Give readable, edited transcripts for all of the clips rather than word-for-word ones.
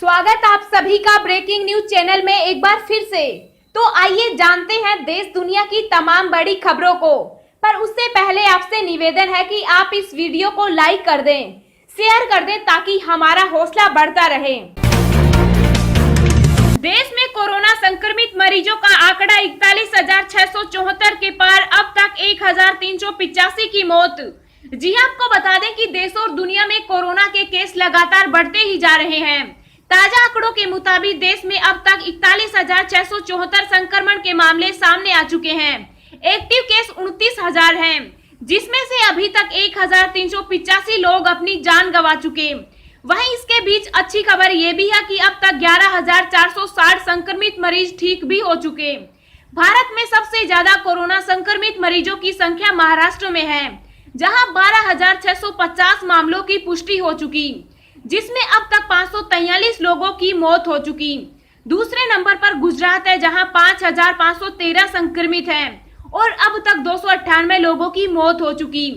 स्वागत आप सभी का ब्रेकिंग न्यूज चैनल में एक बार फिर से। तो आइए जानते हैं देश दुनिया की तमाम बड़ी खबरों को। पर उससे पहले आपसे निवेदन है कि आप इस वीडियो को लाइक कर दें, शेयर कर दें ताकि हमारा हौसला बढ़ता रहे। देश में कोरोना संक्रमित मरीजों का आंकड़ा 41,674 के पार, अब तक 1,385 की मौत। जी आपको बता दें कि देश और दुनिया में कोरोना के केस लगातार बढ़ते ही जा रहे हैं। ताजा आंकड़ों के मुताबिक देश में अब तक 41,674 संक्रमण के मामले सामने आ चुके हैं। एक्टिव केस 29,000 हैं, जिसमें से अभी तक 1,385 लोग अपनी जान गंवा चुके। वहीं इसके बीच अच्छी खबर ये भी है कि अब तक 11,460 संक्रमित मरीज ठीक भी हो चुके। भारत में सबसे ज्यादा कोरोना संक्रमित मरीजों की संख्या महाराष्ट्र में है, जहां 12,650 मामलों की पुष्टि हो चुकी, जिसमें अब तक 543 लोगों की मौत हो चुकी। दूसरे नंबर पर गुजरात है, जहां 5,513 संक्रमित हैं और अब तक 298 लोगों की मौत हो चुकी।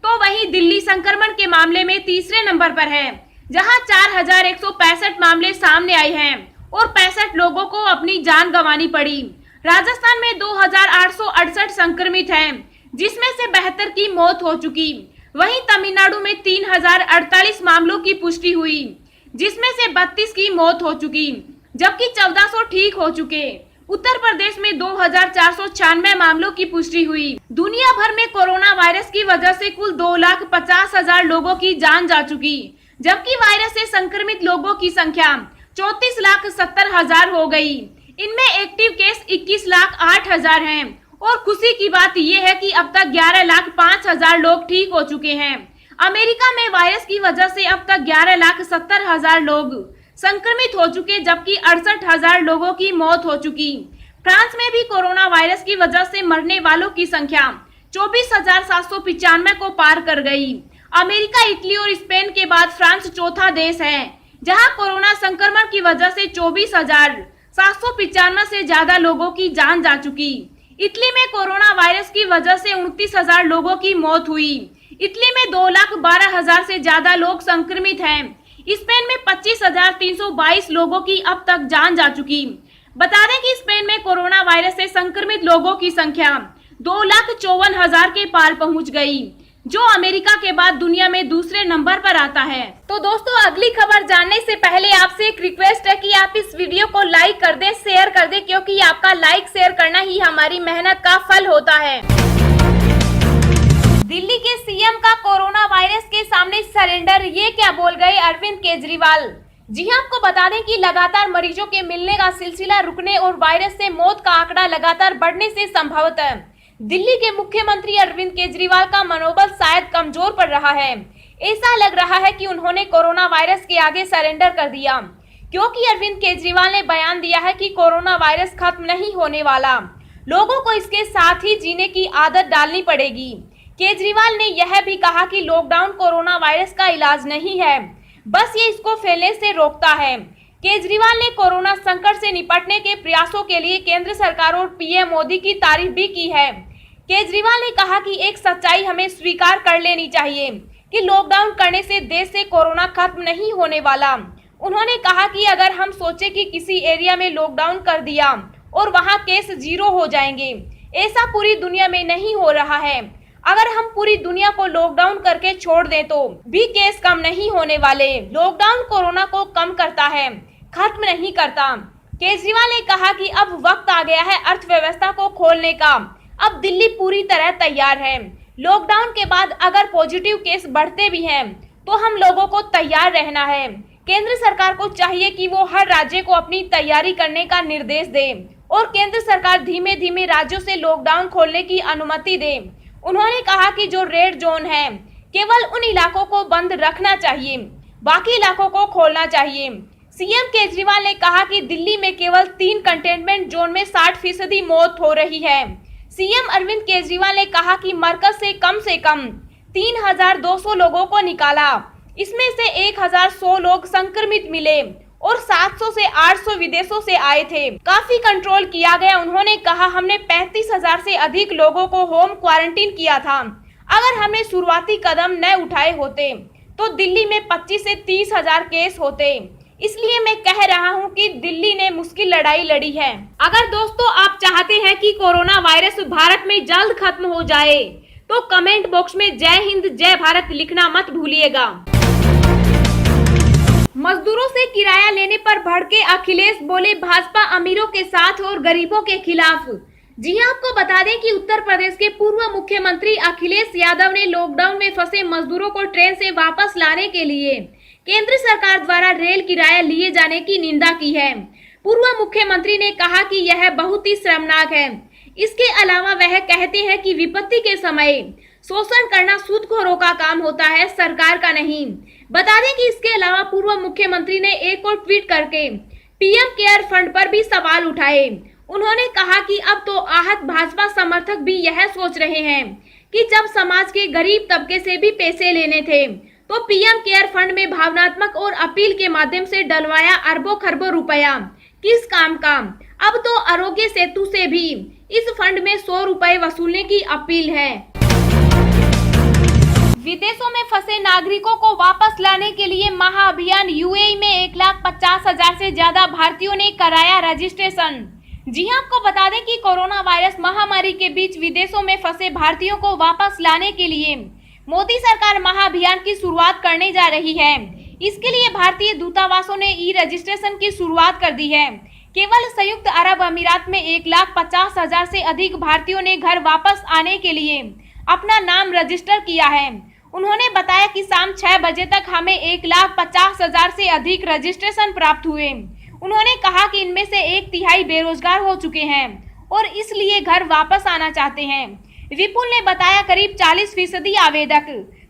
तो वहीं दिल्ली संक्रमण के मामले में तीसरे नंबर पर है, जहां 4,165 मामले सामने आए हैं और 65 लोगों को अपनी जान गंवानी पड़ी। राजस्थान में 2,868 संक्रमित हैं, जिसमें से 72 की मौत हो चुकी। वहीं तमिलनाडु में 3,048 मामलों की पुष्टि हुई, जिसमें से 32 की मौत हो चुकी, जबकि 1,400 ठीक हो चुके। उत्तर प्रदेश में 2,496 मामलों की पुष्टि हुई। दुनिया भर में कोरोना वायरस की वजह से कुल 2,50,000 लोगों की जान जा चुकी, जबकि वायरस से संक्रमित लोगों की संख्या 34,70,000 हो गई। इनमें एक्टिव केस 21,08,000 हैं और खुशी की बात यह है कि अब तक 11,05,000 लोग ठीक हो चुके हैं। अमेरिका में वायरस की वजह से अब तक 11,70,000 लोग संक्रमित हो चुके, जबकि 68,000 लोगों की मौत हो चुकी। फ्रांस में भी कोरोना वायरस की वजह से मरने वालों की संख्या 24,795 को पार कर गई। अमेरिका, इटली और स्पेन के बाद फ्रांस चौथा देश है, जहां कोरोना संक्रमण की वजह से 24,795 से ज्यादा लोगों की जान जा चुकी। इटली में कोरोना वायरस की वजह से 29,000 लोगों की मौत हुई। इटली में 2,12,000 से ज्यादा लोग संक्रमित हैं। स्पेन में 25,322 लोगों की अब तक जान जा चुकी। बता दें कि स्पेन में कोरोना वायरस से संक्रमित लोगों की संख्या 2,54,000 के पार पहुंच गई, जो अमेरिका के बाद दुनिया में दूसरे नंबर पर आता है। तो दोस्तों, अगली खबर जानने से पहले आपसे एक रिक्वेस्ट है कि आप इस वीडियो को लाइक कर दें, शेयर कर दें, क्योंकि आपका लाइक शेयर करना ही हमारी मेहनत का फल होता है। दिल्ली के सीएम का कोरोना वायरस के सामने सरेंडर, ये क्या बोल गए अरविंद केजरीवाल। जी हां, आपको बता दें कि लगातार मरीजों के मिलने का सिलसिला रुकने और वायरस से मौत का आंकड़ा लगातार बढ़ने से संभवतः दिल्ली के मुख्यमंत्री अरविंद केजरीवाल का मनोबल शायद कमजोर पड़ रहा है। ऐसा लग रहा है कि उन्होंने कोरोना वायरस के आगे सरेंडर कर दिया, क्योंकि अरविंद केजरीवाल ने बयान दिया है कि कोरोना वायरस खत्म नहीं होने वाला, लोगों को इसके साथ ही जीने की आदत डालनी पड़ेगी। केजरीवाल ने यह भी कहा कि लॉकडाउन कोरोना वायरस का इलाज नहीं है, बस ये इसको फैलने से रोकता है। केजरीवाल ने कोरोना संकट से निपटने के प्रयासों के लिए केंद्र सरकार और पीएम मोदी की तारीफ भी की है। केजरीवाल ने कहा कि एक सच्चाई हमें स्वीकार कर लेनी चाहिए कि लॉकडाउन करने से देश से कोरोना खत्म नहीं होने वाला। उन्होंने कहा कि अगर हम सोचे कि किसी एरिया में लॉकडाउन कर दिया और वहां केस 0 हो जाएंगे, ऐसा पूरी दुनिया में नहीं हो रहा है। अगर हम पूरी दुनिया को लॉकडाउन करके छोड़ दें तो भी केस कम नहीं होने वाले। लॉकडाउन कोरोना को कम करता है, खत्म नहीं करता। केजरीवाल ने कहा कि अब वक्त आ गया है अर्थव्यवस्था को खोलने का। अब दिल्ली पूरी तरह तैयार है। लॉकडाउन के बाद अगर पॉजिटिव केस बढ़ते भी हैं तो हम लोगों को तैयार रहना है। केंद्र सरकार को चाहिए कि वो हर राज्य को अपनी तैयारी करने का निर्देश दे और केंद्र सरकार धीमे धीमे राज्यों से लॉकडाउन खोलने की अनुमति दे। उन्होंने कहा कि जो रेड जोन है, केवल उन इलाकों को बंद रखना चाहिए, बाकी इलाकों को खोलना चाहिए। सीएम केजरीवाल ने कहा कि दिल्ली में केवल 3 कंटेनमेंट जोन में 60% मौत हो रही है। सीएम अरविंद केजरीवाल ने कहा कि मरकज से कम 3,200 लोगों को निकाला, इसमें से 1,100 लोग संक्रमित मिले और 700 से 800 विदेशों से आए थे। काफी कंट्रोल किया गया। उन्होंने कहा, हमने 35,000 से अधिक लोगों को होम क्वारंटीन किया था। अगर हमने शुरुआती कदम न उठाए होते तो दिल्ली में 25 से 30,000 केस होते। इसलिए मैं कह रहा हूं कि दिल्ली ने मुश्किल लड़ाई लड़ी है। अगर दोस्तों आप चाहते हैं कि कोरोना वायरस भारत में जल्द खत्म हो जाए तो कमेंट बॉक्स में जय हिंद जय भारत लिखना मत भूलिएगा। मजदूरों से किराया लेने पर भड़के अखिलेश, बोले भाजपा अमीरों के साथ और गरीबों के खिलाफ। जी हां, आपको बता दें कि उत्तर प्रदेश के पूर्व मुख्यमंत्री अखिलेश यादव ने लॉकडाउन में फंसे मजदूरों को ट्रेन से वापस लाने के लिए केंद्र सरकार द्वारा रेल किराया लिए जाने की निंदा की है। पूर्व मुख्यमंत्री ने कहा कि यह बहुत ही शर्मनाक है। इसके अलावा वह कहते हैं कि विपत्ति के समय शोषण करना सूदखोरों का काम होता है, सरकार का नहीं। बता दें कि इसके अलावा पूर्व मुख्यमंत्री ने एक और ट्वीट करके पीएम केयर फंड पर भी सवाल उठाए। उन्होंने कहा कि अब तो आहत भाजपा समर्थक भी यह सोच रहे हैं कि जब समाज के गरीब तबके से भी पैसे लेने थे तो पीएम केयर फंड में भावनात्मक और अपील के माध्यम से डलवाया अरबों खरबों रुपया किस काम का। अब तो आरोग्य सेतु से भी इस फंड में 100 रुपए वसूलने की अपील है। विदेशों में फंसे नागरिकों को वापस लाने के लिए महाअभियान। यूएई में 1,50,000 से ज्यादा भारतीयों ने कराया रजिस्ट्रेशन। जी हां, आपको बता दें कि कोरोना वायरस महामारी के बीच विदेशों में फंसे भारतीयों को वापस लाने के लिए मोदी सरकार महाअभियान की शुरुआत करने जा रही है। इसके लिए भारतीय दूतावासों ने ई रजिस्ट्रेशन की शुरुआत कर दी है। केवल संयुक्त अरब अमीरात में 1,50,000 से अधिक भारतीयों ने घर वापस आने के लिए अपना नाम रजिस्टर किया है। उन्होंने बताया कि शाम 6 बजे तक हमें 1,50,000 से अधिक रजिस्ट्रेशन प्राप्त हुए। उन्होंने कहा कि इनमें से 1/3 बेरोजगार हो चुके हैं और इसलिए घर वापस आना चाहते हैं। विपुल ने बताया करीब 40% आवेदक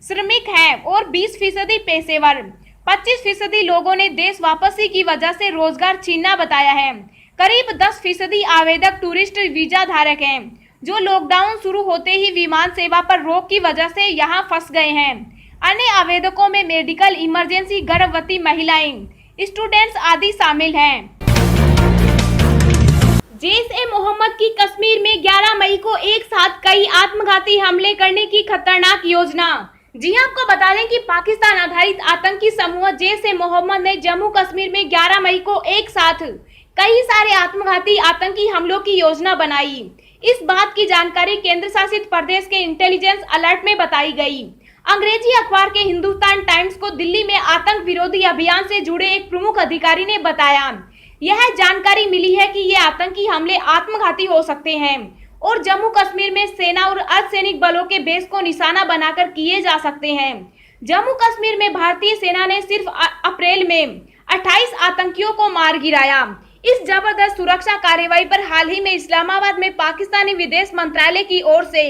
श्रमिक हैं और 20% पेशेवर। 25% लोगों ने देश वापसी की वजह से रोजगार छीनना बताया है। करीब 10% आवेदक टूरिस्ट वीजा धारक हैं जो लॉकडाउन शुरू होते ही विमान सेवा पर रोक की वजह से यहां फंस गए हैं। अन्य आवेदकों में मेडिकल इमरजेंसी, गर्भवती महिलाएं, स्टूडेंट्स आदि शामिल हैं। जैश-ए-मोहम्मद की कश्मीर में 11 मई को एक साथ कई आत्मघाती हमले करने की खतरनाक योजना। जी हां, आपको बता दें कि पाकिस्तान आधारित आतंकी समूह जैश-ए-मोहम्मद ने जम्मू कश्मीर में 11 मई को एक साथ कई सारे आत्मघाती आतंकी हमलों की योजना बनाई। इस बात की जानकारी केंद्र शासित प्रदेश के इंटेलिजेंस अलर्ट में बताई गई। अंग्रेजी अखबार के हिंदुस्तान टाइम्स को दिल्ली में आतंक विरोधी अभियान से जुड़े एक प्रमुख अधिकारी ने बताया, यह जानकारी मिली है कि ये आतंकी हमले आत्मघाती हो सकते हैं और जम्मू कश्मीर में सेना और अर्धसैनिक बलों के बेस को निशाना बनाकर किए जा सकते हैं। जम्मू कश्मीर में भारतीय सेना ने सिर्फ अप्रैल में 28 आतंकियों को मार गिराया। इस जबरदस्त सुरक्षा कार्रवाई पर हाल ही में इस्लामाबाद में पाकिस्तानी विदेश मंत्रालय की ओर से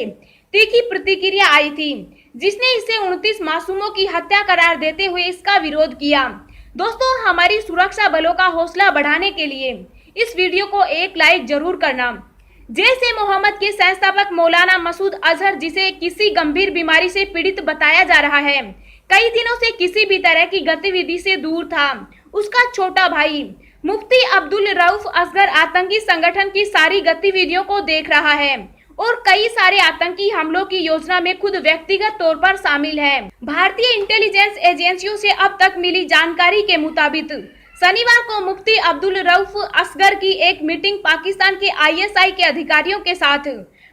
तीखी प्रतिक्रिया आई थी, जिसने इसे 29 मासूमों की हत्या करार देते हुए इसका विरोध किया। दोस्तों, हमारी सुरक्षा बलों का हौसला बढ़ाने के लिए इस वीडियो को एक लाइक जरूर करना। जैश-ए-मोहम्मद के संस्थापक मौलाना मसूद अजहर, जिसे किसी गंभीर बीमारी से पीड़ित बताया जा रहा है, कई दिनों से किसी भी तरह की गतिविधि से दूर था। उसका छोटा भाई मुफ्ती अब्दुल रऊफ असगर आतंकी संगठन की सारी गतिविधियों को देख रहा है और कई सारे आतंकी हमलों की योजना में खुद व्यक्तिगत तौर पर शामिल है। भारतीय इंटेलिजेंस एजेंसियों से अब तक मिली जानकारी के मुताबिक शनिवार को मुफ्ती अब्दुल रऊफ असगर की एक मीटिंग पाकिस्तान के आईएसआई के अधिकारियों के साथ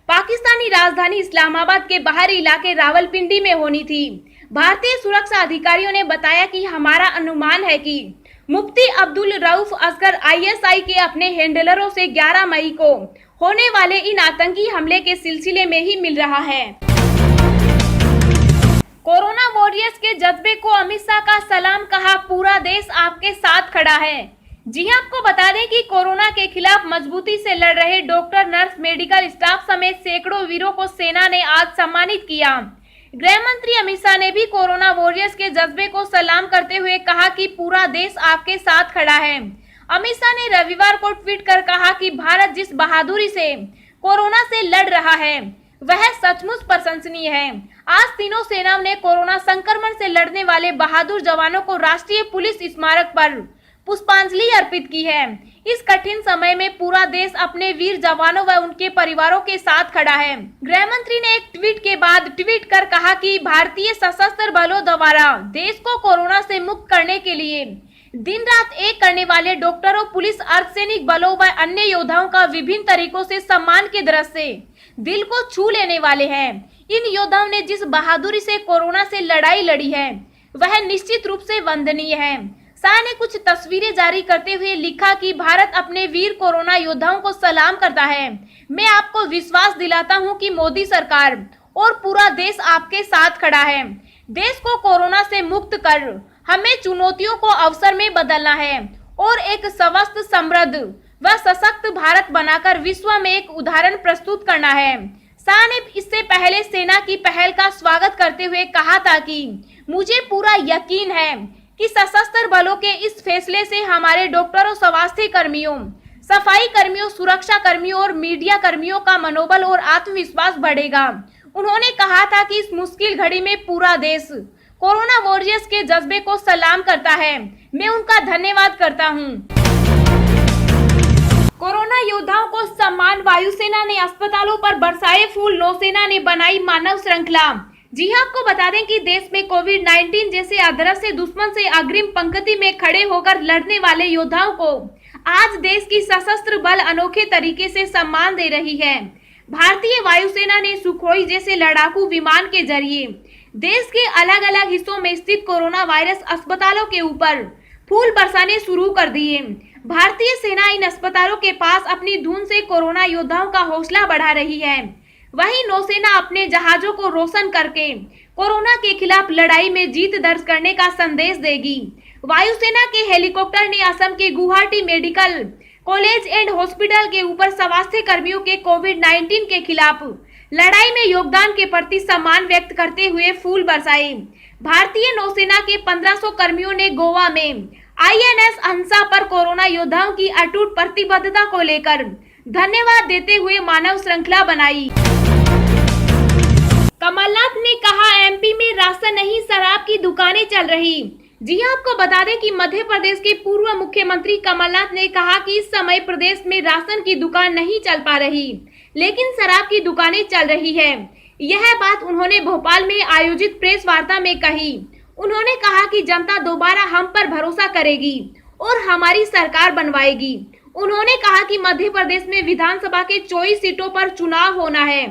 पाकिस्तानी राजधानी इस्लामाबाद के बाहरी इलाके रावलपिंडी में होनी थी। भारतीय सुरक्षा अधिकारियों ने बताया कि हमारा अनुमान है कि मुफ्ती अब्दुल रऊफ असगर आईएसआई के अपने हैंडलरों से 11 मई को होने वाले इन आतंकी हमले के सिलसिले में ही मिल रहा है। कोरोना वॉरियर्स के जज्बे को अमित शाह का सलाम, कहा पूरा देश आपके साथ खड़ा है। जी हां, आपको बता दें कि कोरोना के खिलाफ मजबूती से लड़ रहे डॉक्टर, नर्स, मेडिकल स्टाफ समेत सैकड़ों वीरों को सेना ने आज सम्मानित किया। गृह मंत्री अमित शाह ने भी कोरोना वॉरियर्स के जज्बे को सलाम करते हुए कहा कि पूरा देश आपके साथ खड़ा है। अमित शाह ने रविवार को ट्वीट कर कहा कि भारत जिस बहादुरी से कोरोना से लड़ रहा है वह सचमुच प्रशंसनीय है। आज तीनों सेनाओं ने कोरोना संक्रमण से लड़ने वाले बहादुर जवानों को राष्ट्रीय पुलिस स्मारक पर पुष्पांजलि अर्पित की है। इस कठिन समय में पूरा देश अपने वीर जवानों व उनके परिवारों के साथ खड़ा है। गृह मंत्री ने एक ट्वीट के बाद ट्वीट कर कहा कि भारतीय सशस्त्र बलों द्वारा देश को कोरोना से मुक्त करने के लिए दिन रात एक करने वाले डॉक्टरों, पुलिस, अर्धसैनिक बलों व अन्य योद्धाओं का विभिन्न तरीकों से सम्मान के दृश्य से दिल को छू लेने वाले हैं। इन योद्धाओं ने जिस बहादुरी से कोरोना से लड़ाई लड़ी है वह निश्चित रूप से वंदनीय है। शाह ने कुछ तस्वीरें जारी करते हुए लिखा कि भारत अपने वीर कोरोना योद्धाओं को सलाम करता है। मैं आपको विश्वास दिलाता हूं कि मोदी सरकार और पूरा देश आपके साथ खड़ा है। देश को कोरोना से मुक्त कर हमें चुनौतियों को अवसर में बदलना है और एक स्वस्थ, समृद्ध व सशक्त भारत बनाकर विश्व में एक उदाहरण प्रस्तुत करना है। शाह ने इससे पहले सेना की पहल का स्वागत करते हुए कहा था कि मुझे पूरा यकीन है कि सशस्त्र बलों के इस फैसले से हमारे डॉक्टरों, स्वास्थ्य कर्मियों, सफाई कर्मियों, सुरक्षा कर्मियों और मीडिया कर्मियों का मनोबल और आत्मविश्वास बढ़ेगा। उन्होंने कहा था कि इस मुश्किल घड़ी में पूरा देश कोरोना वॉरियर्स के जज्बे को सलाम करता है। मैं उनका धन्यवाद करता हूं। कोरोना योद्धाओं को सम्मान, वायुसेना ने अस्पतालों पर बरसाए फूल, नौसेना ने बनाई मानव श्रृंखला। जी हां, आपको बता दें कि देश में कोविड-19 जैसे अदृश्य दुश्मन से अग्रिम पंक्ति में खड़े होकर लड़ने वाले योद्धाओं को आज देश की सशस्त्र बल अनोखे तरीके से सम्मान दे रही है। भारतीय वायुसेना ने सुखोई जैसे लड़ाकू विमान के जरिए देश के अलग अलग हिस्सों में स्थित कोरोना वायरस अस्पतालों के ऊपर फूल बरसाने शुरू कर दिए। भारतीय सेना इन अस्पतालों के पास अपनी धुन से कोरोना योद्धाओं का हौसला बढ़ा रही है। वहीं नौसेना अपने जहाजों को रोशन करके कोरोना के खिलाफ लड़ाई में जीत दर्ज करने का संदेश देगी। वायुसेना के हेलीकॉप्टर ने असम के Guwahati medical college and hospital के ऊपर स्वास्थ्य कर्मियों के कोविड-19 के खिलाफ लड़ाई में योगदान के प्रति सम्मान व्यक्त करते हुए फूल बरसाए। भारतीय नौसेना के 1500 कर्मियों ने गोवा में INS हंसा पर कोरोना योद्धाओं की अटूट प्रतिबद्धता को लेकर धन्यवाद देते हुए मानव श्रृंखला बनाई। कमलनाथ ने कहा, MP में राशन नहीं, शराब की दुकानें चल रही। जी हां, आपको बता दें कि मध्य प्रदेश के पूर्व मुख्यमंत्री कमलनाथ ने कहा कि इस समय प्रदेश में राशन की दुकान नहीं चल पा रही, लेकिन शराब की दुकानें चल रही है। यह बात उन्होंने भोपाल में आयोजित प्रेस वार्ता में कही। उन्होंने कहा कि जनता दोबारा हम पर भरोसा करेगी और हमारी सरकार बनवाएगी। उन्होंने कहा कि मध्य प्रदेश में विधानसभा के 24 सीटों पर चुनाव होना है।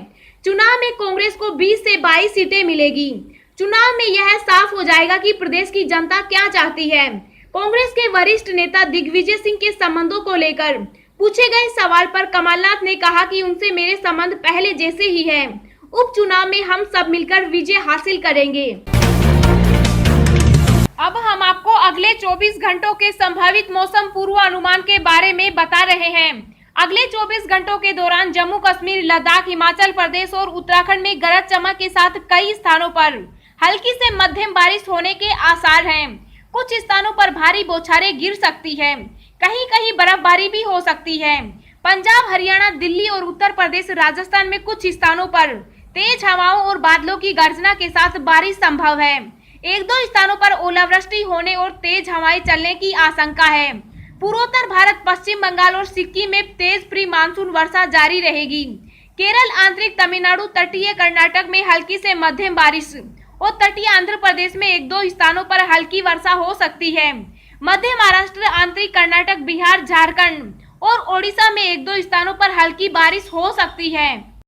चुनाव में कांग्रेस को 20 से 22 सीटें मिलेगी। चुनाव में यह साफ हो जाएगा कि प्रदेश की जनता क्या चाहती है। कांग्रेस के वरिष्ठ नेता दिग्विजय सिंह के संबंधों को लेकर पूछे गए सवाल पर कमलनाथ ने कहा कि उनसे मेरे संबंध पहले जैसे ही हैं। उपचुनाव में हम सब मिलकर विजय हासिल करेंगे। अब हम आपको अगले 24 घंटों के संभावित मौसम पूर्वानुमान के बारे में बता रहे हैं। अगले 24 घंटों के दौरान जम्मू कश्मीर, लद्दाख, हिमाचल प्रदेश और उत्तराखंड में गरज चमक के साथ कई स्थानों पर हल्की से मध्यम बारिश होने के आसार हैं। कुछ स्थानों पर भारी बौछारें गिर सकती है, कहीं कहीं बर्फबारी भी हो सकती है। पंजाब, हरियाणा, दिल्ली और उत्तर प्रदेश, राजस्थान में कुछ स्थानों पर तेज हवाओं और बादलों की गर्जना के साथ बारिश संभव है। एक दो स्थानों पर ओलावृष्टि होने और तेज हवाएं चलने की आशंका है। पूर्वोत्तर भारत, पश्चिम बंगाल और सिक्किम में तेज प्री मानसून वर्षा जारी रहेगी। केरल, आंतरिक तमिलनाडु, तटीय कर्नाटक में हल्की से मध्यम बारिश और तटीय आंध्र प्रदेश में एक दो स्थानों पर हल्की वर्षा हो सकती है। मध्य महाराष्ट्र, आंतरिक कर्नाटक, बिहार, झारखंड और ओडिशा में एक दो स्थानों पर हल्की बारिश हो सकती है।